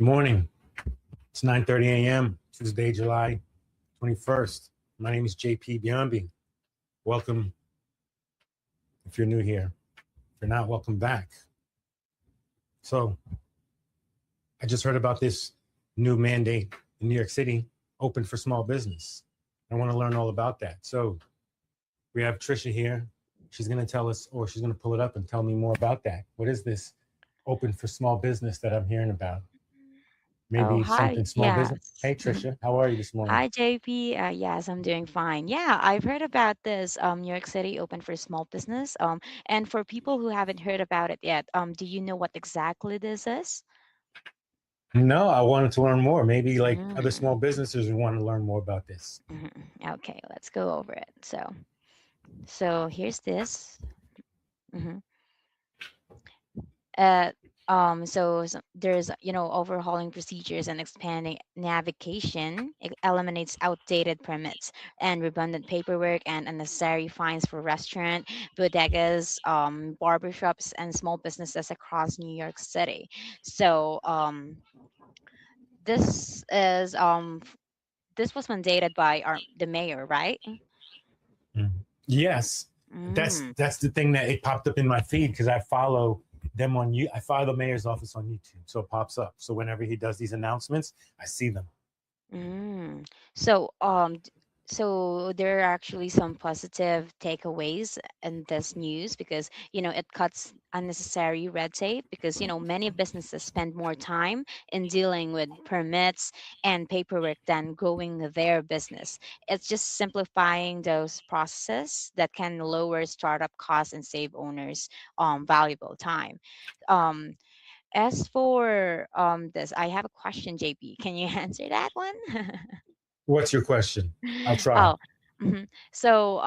Good morning. It's 9:30 a.m., Tuesday, July 21st. My name is JP Biambi. Welcome if you're new here. If you're not, welcome back. So I just heard about this new mandate in New York City, open for small business. I want to learn all about that. So we have Trisha here. She's going to tell us, or she's going to pull it up and tell me more about that. What is this open for small business that I'm hearing about? Oh, Maybe hi. something small business. Yes. Hey, Trisha, how are you this morning? Hi, JP. Yes, I'm doing fine. Yeah, I've heard about this New York City open for small business. And for people who haven't heard about it yet, do you know what exactly this is? No, I wanted to learn more. Maybe like other small Mm, businesses would want to learn more about this. mhm. Okay, let's go over it. So here's this. Mm-hmm. uh, there's overhauling procedures and expanding navigation. It eliminates outdated permits and redundant paperwork and unnecessary fines for restaurant, bodegas, barbershops, and small businesses across New York City. So this was mandated by the mayor, right? Mhm. Yes, Mm. that's the thing that it popped up in my feed because I follow them on you. I follow the mayor's office on YouTube, so it pops up. So whenever he does these announcements, I see them. Mm. So, so there are actually some positive takeaways in this news because, it cuts unnecessary red tape because, many businesses spend more time in dealing with permits and paperwork than growing their business. It's just simplifying those processes that can lower startup costs and save owners valuable time. Um, as for this, I have a question, JP. Can you answer that one? What's your question? I'll try. Oh, mhm. So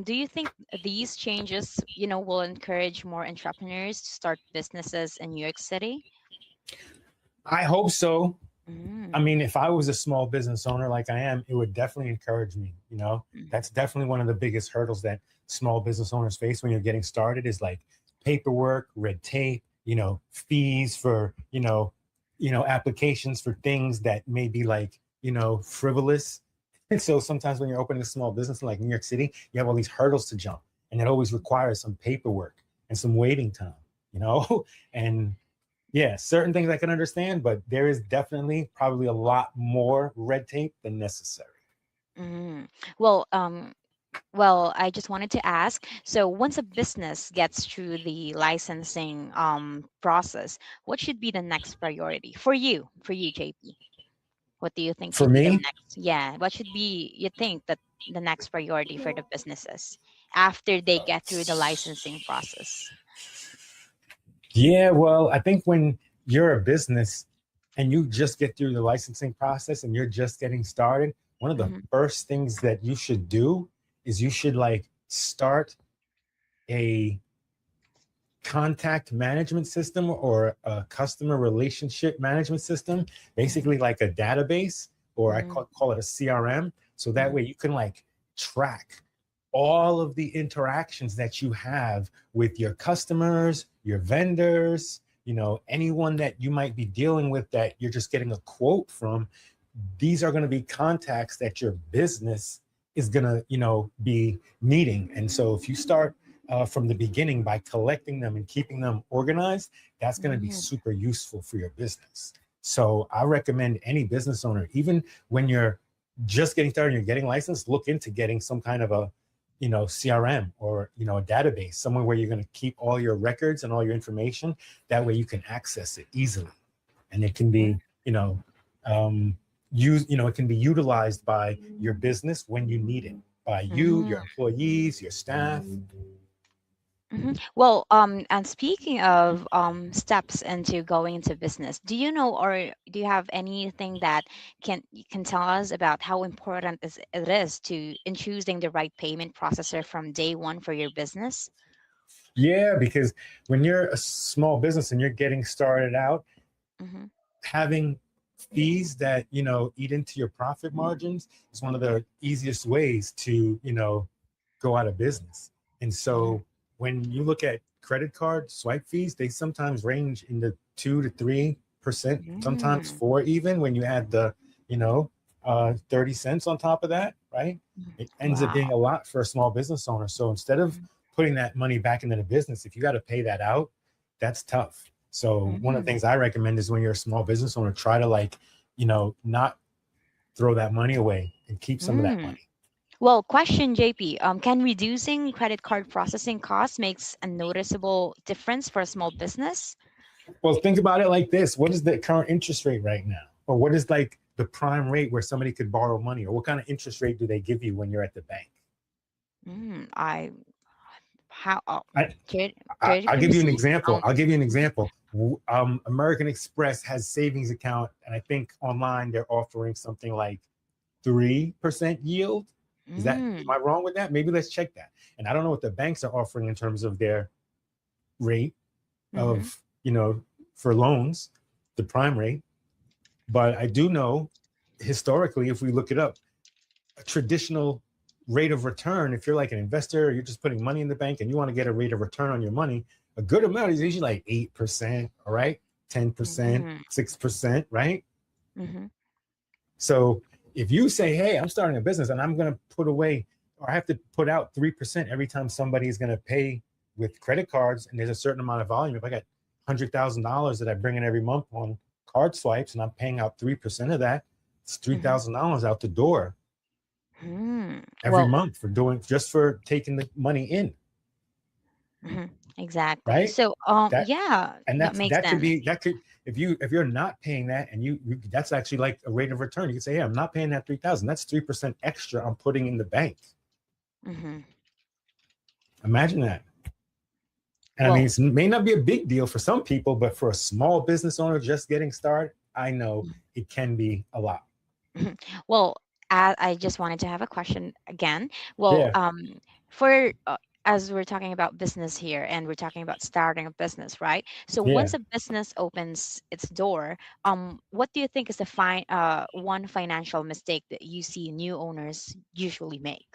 do you think these changes, will encourage more entrepreneurs to start businesses in New York City? I hope so. I Mm, mean, if I was a small business owner like I am, it would definitely encourage me. mm, That's definitely one of the biggest hurdles that small business owners face when you're getting started is like paperwork, red tape, fees for, applications for things that may be like, frivolous. And so sometimes when you're opening a small business like New York City, you have all these hurdles to jump, and it always requires some paperwork and some waiting time, you know? And yeah, certain things I can understand, but there is definitely probably a lot more red tape than necessary. mm. Well, um, well, I just wanted to ask, so once a business gets through the licensing process, what should be the next priority for you, JP? What do you think For should be the me, next? Yeah, what should be you think that the next priority for the businesses after they get through the licensing process? yeah, well, I think when you're a business and you just get through the licensing process and you're just getting started, one of the Mm-hmm. first things that you should do is you should like start a contact management system or a customer relationship management system, Mm-hmm. basically like a database, or I Mm-hmm. call it a CRM. So that Mm-hmm. way you can like track all of the interactions that you have with your customers, your vendors, anyone that you might be dealing with that you're just getting a quote from. These are going to be contacts that your business is going to, be needing. And so if you start from the beginning by collecting them and keeping them organized, that's going to be Mm-hmm. super useful for your business. So I recommend any business owner, even when you're just getting started, you're getting licensed, look into getting some kind of a, CRM or, a database, somewhere where you're going to keep all your records and all your information. That way you can access it easily. And it can be, um, it can be utilized by your business when you need it, by you, your Mm-hmm. employees, your staff. Mm-hmm. Well, and speaking of steps into going into business, do you know or do you have anything that you can tell us about how important it is to in choosing the right payment processor from day one for your business? Yeah, because when you're a small business and you're getting started out, Mm-hmm. having fees that eat into your profit margins is one of the easiest ways to go out of business. And Mm-hmm. so when you look at credit card swipe fees, they sometimes range in the 2 to 3% 3%, sometimes Mm, 4 even when you add the, 30 cents on top of that, right? It ends up wow. being a lot for a small business owner. So instead of putting that money back into the business, if you got to pay that out, that's tough. So one of the Mm, things I recommend is when you're a small business owner, try to not throw that money away and keep some of that mm. money. Well, question, JP. Can reducing credit card processing costs makes a noticeable difference for a small business? Well, think about it like this. What is the current interest rate right now? Or what is like the prime rate where somebody could borrow money? Or what kind of interest rate do they give you when you're at the bank? I how I, 30, I'll give you an 30%? example. Um, I'll give you an example. American Express has savings account, and I think online they're offering something like 3% yield. Am mm, I wrong with that? Maybe let's check that. And I don't know what the banks are offering in terms of their rate mm-hmm, of, for loans, the prime rate. But I do know historically, if we look it up, a traditional rate of return, if you're like an investor, you're just putting money in the bank and you want to get a rate of return on your money, a good amount is usually like 8%, all right, 10%, mm-hmm, 6%, right? mm-hmm, So if you say, hey, I'm starting a business and I'm going to put away, or I have to put out 3% every time somebody is going to pay with credit cards, and there's a certain amount of volume. If I got $100,000 that I bring in every month on card swipes and I'm paying out 3% of that, it's mm-hmm, $3,000 out the door every well, month for doing just for taking the money in, mhm, exactly. right? So, That yeah, and that that's makes that could sense. be that could if you're not paying that and you that's actually like a rate of return. You can say, hey, I'm not paying that 3,000. That's 3% extra I'm putting in the bank. Hmm. Imagine that. And I mean, Well, it may not be a big deal for some people, but for a small business owner just getting started, I know it can be a lot. mhm. Well, I just wanted to have a question again. Well, Yeah, for as we're talking about business here and we're talking about starting a business, right? So yeah. once a business opens its door, what do you think is the one financial mistake that you see new owners usually make?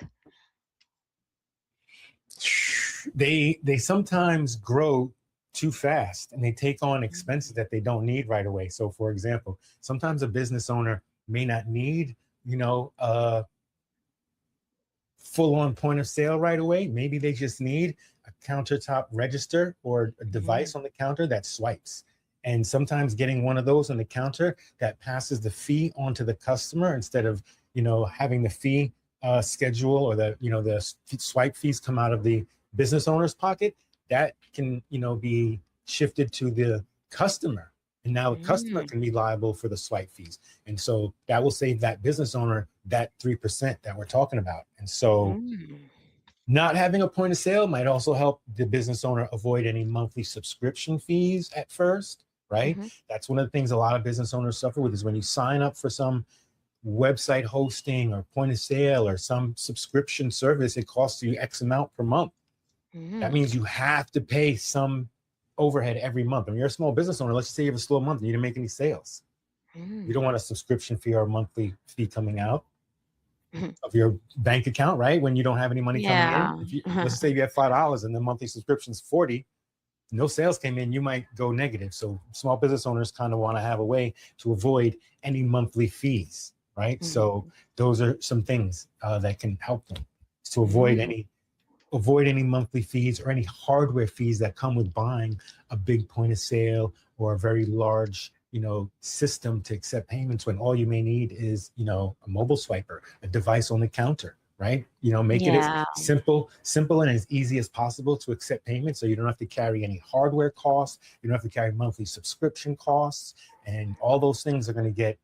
They sometimes grow too fast and they take on expenses that they don't need right away. So for example, sometimes a business owner may not need, a full on point of sale right away. Maybe they just need a countertop register or a Mm, device on the counter that swipes. And sometimes getting one of those on the counter that passes the fee onto the customer instead of, having the fee schedule or the swipe fees come out of the business owner's pocket, that can, be shifted to the customer. And now the customer mm, can be liable for the swipe fees. And so that will save that business owner that 3% that we're talking about. And so mm, not having a point of sale might also help the business owner avoid any monthly subscription fees at first, right? mhm, That's one of the things a lot of business owners suffer with is when you sign up for some website hosting or point of sale or some subscription service, it costs you X amount per month. That mm, means you have to pay some overhead every month. I mean, you're a small business owner. Let's just say you have a slow month and you didn't make any sales. You don't mm, want a subscription fee or a monthly fee coming out mhm. of your bank account, right? When you don't have any money coming in. Yeah. If you let's say you have $5 and the monthly subscription is 40, no sales came in, you might go negative. So small business owners kind of want to have a way to avoid any monthly fees, right? So Mhm, those are some things that can help them to mm, avoid any monthly fees or any hardware fees that come with buying a big point of sale or a very large system to accept payments when all you may need is a mobile swiper, a device on the counter, right? Make it as yeah. simple and as easy as possible to accept payments so you don't have to carry any hardware costs, you don't have to carry monthly subscription costs, and all those things are going to get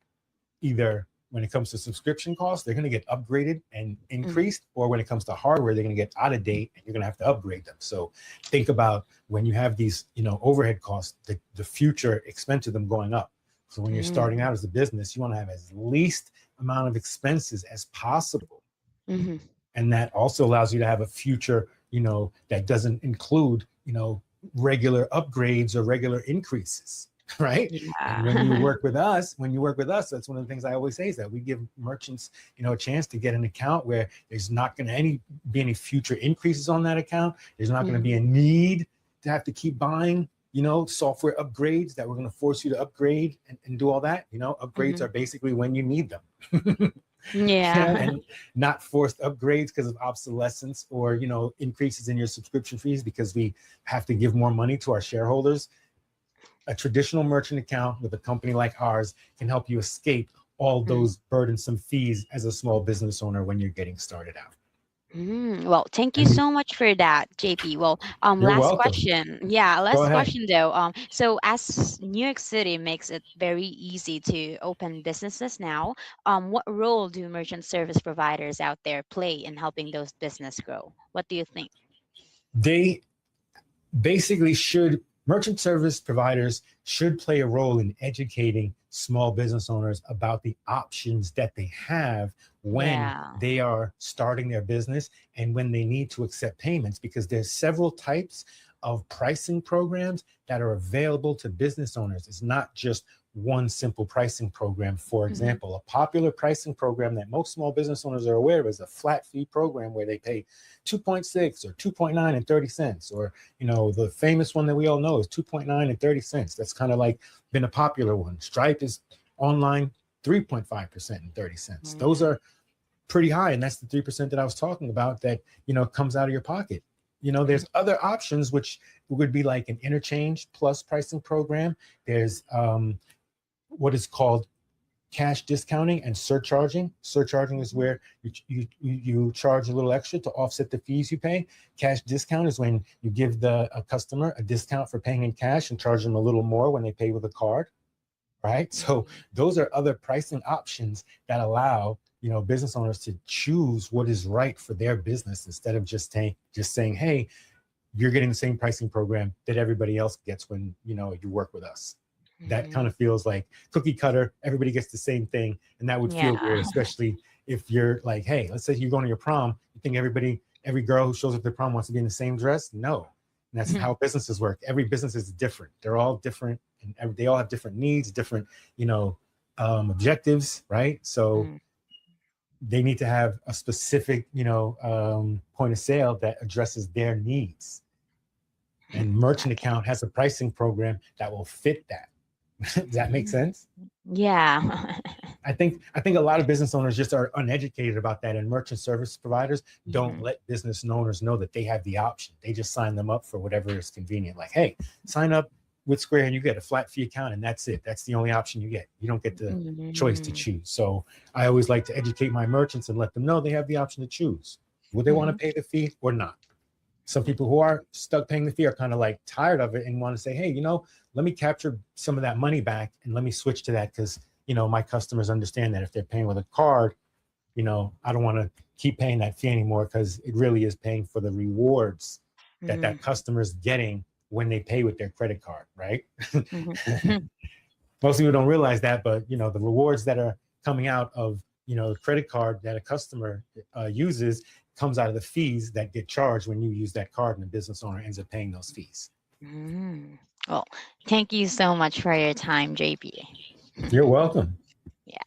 either when it comes to subscription costs, they're going to get upgraded and Mhm, increased, or when it comes to hardware, they're going to get out of date and you're going to have to upgrade them. So think about when you have these, overhead costs, the future expense of them going up. So when you're starting mm, out as a business, you want to have as least amount of expenses as possible. mhm. And that also allows you to have a future, that doesn't include, regular upgrades or regular increases, right? And Yeah. when you work with us, that's one of the things I always say is that we give merchants, a chance to get an account where there's not going to be any future increases on that account. There's not going to be Mhm, a need to have to keep buying, software upgrades that we're going to force you to upgrade and do all that. Upgrades are basically when you need them. Yeah. And not forced upgrades because of obsolescence or increases in your subscription fees because we have to give more money to our shareholders. A traditional merchant account with a company like ours can help you escape all those burdensome fees as a small business owner when you're getting started out. Well, thank you And so much for that, JP. Well, you're last welcome. question. Yeah, Go last ahead. question though. So as New York City makes it very easy to open businesses now, what role do merchant service providers out there play in helping those business grow? What do you think? They basically merchant service providers should play a role in educating small business owners about the options that they have when Yeah. they are starting their business and when they need to accept payments, because there's several types of pricing programs that are available to business owners. It's not just one simple pricing program. For Mm-hmm. example, a popular pricing program that most small business owners are aware of is a flat fee program where they pay 2.6 or 2.9 and 30 cents, or the famous one that we all know is 2.9 and 30 cents. That's kind of like been a popular one. Stripe is online 3.5% and 30 cents. Those are pretty high, and that's the 3% that I was talking about that comes out of your pocket. There's other options which would be like an interchange plus pricing program. There's what is called cash discounting and surcharging. Surcharging is where you charge a little extra to offset the fees you pay. Cash discount is when you give a customer a discount for paying in cash and charge them a little more when they pay with a card, right? So those are other pricing options that allow business owners to choose what is right for their business instead of just saying, hey, you're getting the same pricing program that everybody else gets when you work with us. That kind of feels like cookie cutter. Everybody gets the same thing, and that would feel Yeah. weird, especially if you're like, hey, let's say you're going to your prom. You think every girl who shows up to prom wants to be in the same dress? No, and that's how businesses work. Every business is different. They're all different, and they all have different needs, different objectives, right? So they need to have a specific point of sale that addresses their needs. And merchant account has a pricing program that will fit that. Does that make sense? Yeah. I think a lot of business owners just are uneducated about that, and merchant service providers don't let business owners know that they have the option. They just sign them up for whatever is convenient. Like, hey, sign up with Square and you get a flat fee account, and that's it. That's the only option you get. You don't get the choice to choose. So I always like to educate my merchants and let them know they have the option to choose. Would they want to pay the fee or not? Some people who are stuck paying the fee are kind of like tired of it and want to say, hey, let me capture some of that money back and let me switch to that because, my customers understand that if they're paying with a card, I don't want to keep paying that fee anymore because it really is paying for the rewards that customer is getting when they pay with their credit card, right? Most people don't realize that, but, the rewards that are coming out of, the credit card that a customer uses comes out of the fees that get charged when you use that card, and the business owner ends up paying those fees. Well, thank you so much for your time, JP. You're welcome. Yeah.